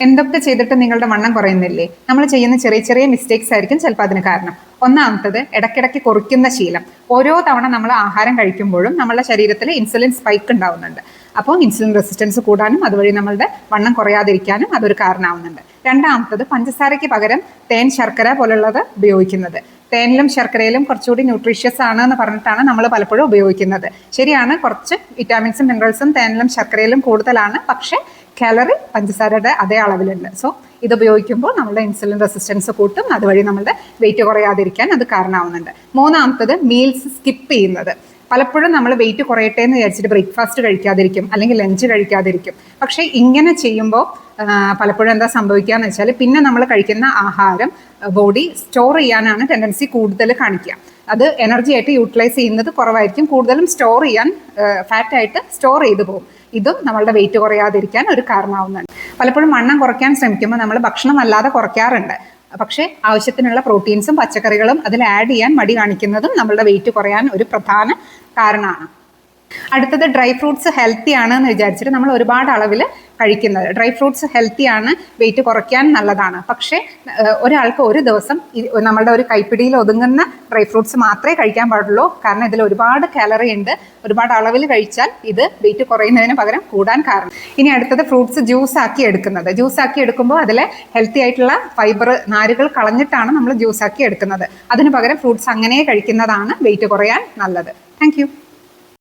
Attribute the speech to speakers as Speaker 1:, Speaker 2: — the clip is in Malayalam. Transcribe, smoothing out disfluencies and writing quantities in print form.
Speaker 1: എന്തൊക്കെ ചെയ്തിട്ട് നിങ്ങളുടെ വണ്ണം കുറയുന്നില്ലേ? നമ്മൾ ചെയ്യുന്ന ചെറിയ ചെറിയ മിസ്റ്റേക്സ് ആയിരിക്കും ചിലപ്പോൾ അതിന് കാരണം. ഒന്നാമത്തത്, ഇടയ്ക്കിടയ്ക്ക് കുറിക്കുന്ന ശീലം. ഓരോ തവണ നമ്മൾ ആഹാരം കഴിക്കുമ്പോഴും നമ്മുടെ ശരീരത്തിൽ ഇൻസുലിൻ സ്പൈക്ക് ഉണ്ടാവുന്നുണ്ട്. അപ്പോൾ ഇൻസുലിൻ റെസിസ്റ്റൻസ് കൂടാനും അതുവഴി നമ്മളുടെ വണ്ണം കുറയാതിരിക്കാനും അതൊരു കാരണമാവുന്നുണ്ട്. രണ്ടാമത്തത്, പഞ്ചസാരയ്ക്ക് പകരം തേൻ, ശർക്കര പോലുള്ളത് ഉപയോഗിക്കുന്നത്. തേനിലും ശർക്കരയിലും കുറച്ചുകൂടി ന്യൂട്രീഷ്യസ് ആണ് എന്ന് പറഞ്ഞിട്ടാണ് നമ്മൾ പലപ്പോഴും ഉപയോഗിക്കുന്നത്. ശരിയാണ്, കുറച്ച് വിറ്റാമിൻസും മിനറൽസും തേനിലും ശർക്കരയിലും കൂടുതലാണ്, പക്ഷേ കാലറി പഞ്ചസാരയുടെ അതേ അളവിലുണ്ട്. സോ ഇത് ഉപയോഗിക്കുമ്പോൾ നമ്മുടെ ഇൻസുലിൻ റെസിസ്റ്റൻസ് കൂട്ടും, അതുവഴി നമ്മുടെ വെയിറ്റ് കുറയാതിരിക്കാൻ അത് കാരണമാവുന്നുണ്ട്. മൂന്നാമത്തത്, മീൽസ് സ്കിപ്പ് ചെയ്യുന്നത്. പലപ്പോഴും നമ്മൾ വെയിറ്റ് കുറയട്ടെ എന്ന് വിചാരിച്ചിട്ട് ബ്രേക്ക്ഫാസ്റ്റ് കഴിക്കാതിരിക്കും, അല്ലെങ്കിൽ ലഞ്ച് കഴിക്കാതിരിക്കും. പക്ഷേ ഇങ്ങനെ ചെയ്യുമ്പോൾ പലപ്പോഴും എന്താ സംഭവിക്കുക എന്ന് വെച്ചാൽ, പിന്നെ നമ്മൾ കഴിക്കുന്ന ആഹാരം ബോഡി സ്റ്റോർ ചെയ്യാനാണ് ടെൻഡൻസി കൂടുതൽ കാണിക്കുക. അത് എനർജി ആയിട്ട് യൂട്ടിലൈസ് ചെയ്യുന്നത് കുറവായിരിക്കും, കൂടുതലും സ്റ്റോർ ചെയ്യാൻ ഫാറ്റായിട്ട് സ്റ്റോർ ചെയ്തു പോകും. ഇതും നമ്മളുടെ വെയിറ്റ് കുറയാതിരിക്കാൻ ഒരു കാരണമാവുന്നുണ്ട്. പലപ്പോഴും വണ്ണം കുറയ്ക്കാൻ ശ്രമിക്കുമ്പോൾ നമ്മൾ ഭക്ഷണം അല്ലാതെ കുറയ്ക്കാറുണ്ട്, പക്ഷേ ആവശ്യത്തിനുള്ള പ്രോട്ടീൻസും പച്ചക്കറികളും അതിൽ ആഡ് ചെയ്യാൻ മടി കാണിക്കുന്നതും നമ്മളുടെ വെയിറ്റ് കുറയാൻ ഒരു പ്രധാന കാരണമാണ്. അടുത്തത്, ഡ്രൈ ഫ്രൂട്ട്സ് ഹെൽത്തി ആണ് എന്ന് വിചാരിച്ചിട്ട് നമ്മൾ ഒരുപാട് അളവിൽ കഴിക്കുന്നത്. ഡ്രൈ ഫ്രൂട്ട്സ് ഹെൽത്തി ആണ്, വെയിറ്റ് കുറയ്ക്കാൻ നല്ലതാണ്. പക്ഷേ ഒരാൾക്ക് ഒരു ദിവസം നമ്മളുടെ ഒരു കൈപ്പിടിയിൽ ഒതുങ്ങുന്ന ഡ്രൈ ഫ്രൂട്ട്സ് മാത്രമേ കഴിക്കാൻ പാടുള്ളൂ. കാരണം ഇതിൽ ഒരുപാട് കാലറി ഉണ്ട്. ഒരുപാട് അളവിൽ കഴിച്ചാൽ ഇത് വെയിറ്റ് കുറയുന്നതിന് പകരം കൂടാൻ കാരണം. ഇനി അടുത്തത്, ഫ്രൂട്ട്സ് ജ്യൂസ് ആക്കി എടുക്കുന്നത്. ജ്യൂസ് ആക്കി എടുക്കുമ്പോൾ അതിലെ ഹെൽത്തി ആയിട്ടുള്ള ഫൈബർ, നാരുകൾ കളഞ്ഞിട്ടാണ് നമ്മൾ ജ്യൂസ് ആക്കി എടുക്കുന്നത്. അതിന് പകരം ഫ്രൂട്ട്സ് അങ്ങനെ കഴിക്കുന്നതാണ് വെയിറ്റ് കുറയാൻ നല്ലത്. താങ്ക്